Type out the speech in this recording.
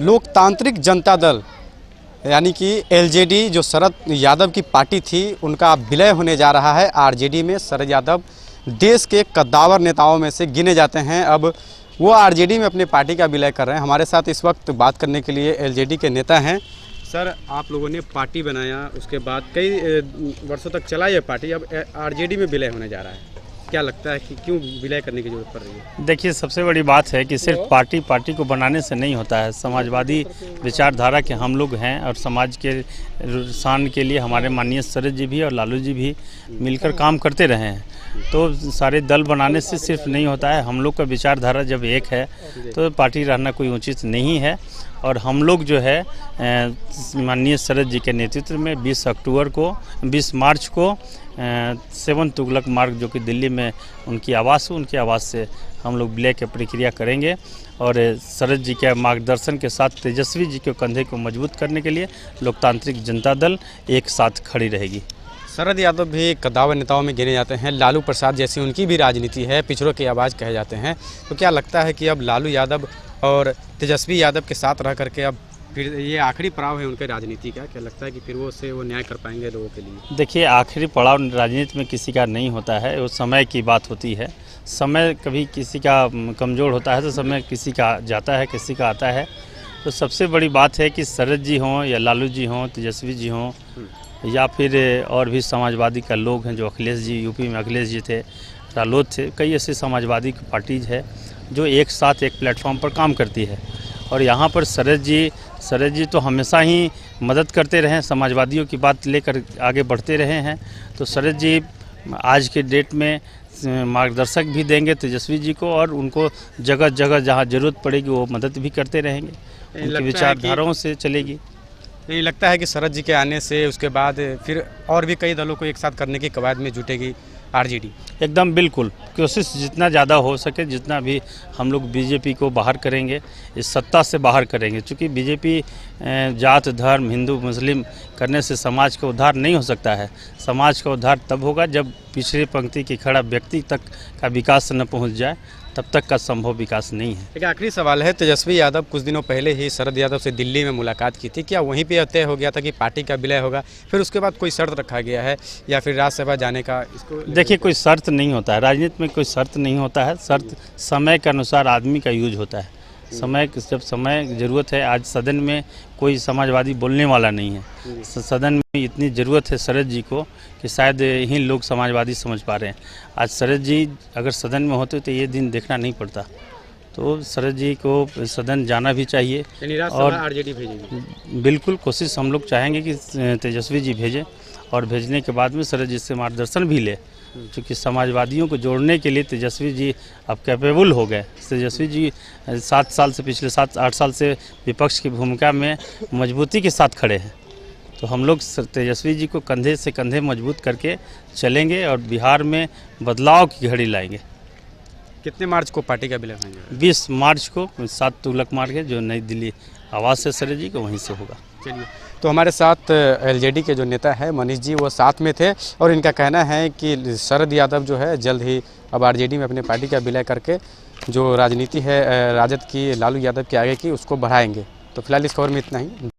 लोकतांत्रिक जनता दल यानी कि एलजेडी जो शरद यादव की पार्टी थी उनका विलय होने जा रहा है। आरजेडी में शरद यादव देश के कद्दावर नेताओं में से गिने जाते हैं। अब वो आरजेडी में अपनी पार्टी का विलय कर रहे हैं। हमारे साथ इस वक्त बात करने के लिए एलजेडी के नेता हैं। सर, आप लोगों ने पार्टी बनाया, उसके बाद कई वर्षों तक चला ये पार्टी, अब आरजेडी में विलय होने जा रहा है। क्या लगता है कि क्यों विलय करने की जरूरत पड़ रही है? देखिए, सबसे बड़ी बात है कि सिर्फ पार्टी को बनाने से नहीं होता है। समाजवादी विचारधारा के हम लोग हैं और समाज के शान के लिए हमारे माननीय शरद जी भी और लालू जी भी मिलकर काम करते रहे हैं। तो सारे दल बनाने से सिर्फ नहीं होता है। हम लोग का विचारधारा जब एक है तो पार्टी रहना कोई उचित नहीं है। और हम लोग जो है माननीय शरद जी के नेतृत्व में 20 मार्च को 7 तुगलक मार्ग जो कि दिल्ली में उनकी आवास है, उनकी आवास से हम लोग विलय की प्रक्रिया करेंगे। और शरद जी के मार्गदर्शन के साथ तेजस्वी जी के कंधे को मजबूत करने के लिए लोकतांत्रिक जनता दल एक साथ खड़ी रहेगी। शरद यादव भी कद्दावर नेताओं में गिने जाते हैं। लालू प्रसाद जैसी उनकी भी राजनीति है, पिछड़ों की आवाज़ कहे जाते हैं। तो क्या लगता है कि अब लालू यादव और तेजस्वी यादव के साथ रह करके अब फिर ये आखिरी पड़ाव है उनके राजनीति का? क्या लगता है कि फिर वो न्याय कर पाएंगे लोगों के लिए? देखिए, आखिरी पड़ाव राजनीति में किसी का नहीं होता है, वो समय की बात होती है। समय कभी किसी का कमज़ोर होता है तो समय किसी का जाता है, किसी का आता है। तो सबसे बड़ी बात है कि शरद जी हों या लालू जी हों, तेजस्वी जी हों या फिर और भी समाजवादी का लोग हैं, जो अखिलेश जी, यूपी में अखिलेश जी थे, रालोद थे, कई ऐसे समाजवादी की पार्टीज है जो एक साथ एक प्लेटफॉर्म पर काम करती है। और यहाँ पर शरद जी तो हमेशा ही मदद करते रहे, समाजवादियों की बात लेकर आगे बढ़ते रहे हैं। तो शरद जी आज के डेट में मार्गदर्शक भी देंगे तेजस्वी जी को, और उनको जगह जगह जहाँ ज़रूरत पड़ेगी वो मदद भी करते रहेंगे, उनकी विचारधाराओं से चलेगी। ये लगता है कि शरद जी के आने से उसके बाद फिर और भी कई दलों को एक साथ करने की कवायद में जुटेगी आरजेडी? एकदम बिल्कुल, कोशिश जितना ज़्यादा हो सके, जितना भी हम लोग बीजेपी को बाहर करेंगे, इस सत्ता से बाहर करेंगे। क्योंकि बीजेपी जात धर्म हिंदू मुस्लिम करने से समाज का उद्धार नहीं हो सकता है। समाज का उद्धार तब होगा जब पिछड़ी पंक्ति की खड़ा व्यक्ति तक का विकास न पहुंच जाए, तब तक का संभव विकास नहीं है। एक आखिरी सवाल है, तेजस्वी यादव कुछ दिनों पहले ही शरद यादव से दिल्ली में मुलाकात की थी। क्या वहीं पे तय हो गया था कि पार्टी का विलय होगा, फिर उसके बाद कोई शर्त रखा गया है या फिर राज्यसभा जाने का? इसको देखिए, कोई शर्त नहीं होता है, राजनीति में कोई शर्त नहीं होता है। शर्त समय के अनुसार आदमी का यूज होता है। जब समय ज़रूरत है, आज सदन में कोई समाजवादी बोलने वाला नहीं है। सदन में इतनी ज़रूरत है शरद जी को कि शायद ही लोग समाजवादी समझ पा रहे हैं। आज शरद जी अगर सदन में होते तो ये दिन देखना नहीं पड़ता। तो शरद जी को सदन जाना भी चाहिए और आरजेडी भेजेगी। बिल्कुल कोशिश हम लोग चाहेंगे कि तेजस्वी जी भेजें, और भेजने के बाद में शरद जी से मार्गदर्शन भी ले। क्योंकि समाजवादियों को जोड़ने के लिए तेजस्वी जी अब कैपेबल हो गए। तेजस्वी जी 7 साल से, पिछले 7-8 साल से विपक्ष की भूमिका में मजबूती के साथ खड़े हैं। तो हम लोग तेजस्वी जी को कंधे से कंधे मजबूत करके चलेंगे और बिहार में बदलाव की घड़ी लाएंगे। कितने मार्च को पार्टी का विलय होगा? 20 मार्च को 7 तुगलक मार्ग है, जो नई दिल्ली आवास है शरद जी को, वहीं से होगा। चलिए, तो हमारे साथ एलजेडी के जो नेता है मनीष जी, वो साथ में थे और इनका कहना है कि शरद यादव जो है जल्द ही अब आरजेडी में अपने पार्टी का विलय करके जो राजनीति है राजद की, लालू यादव के आगे की, उसको बढ़ाएंगे। तो फिलहाल इस खबर में इतना ही।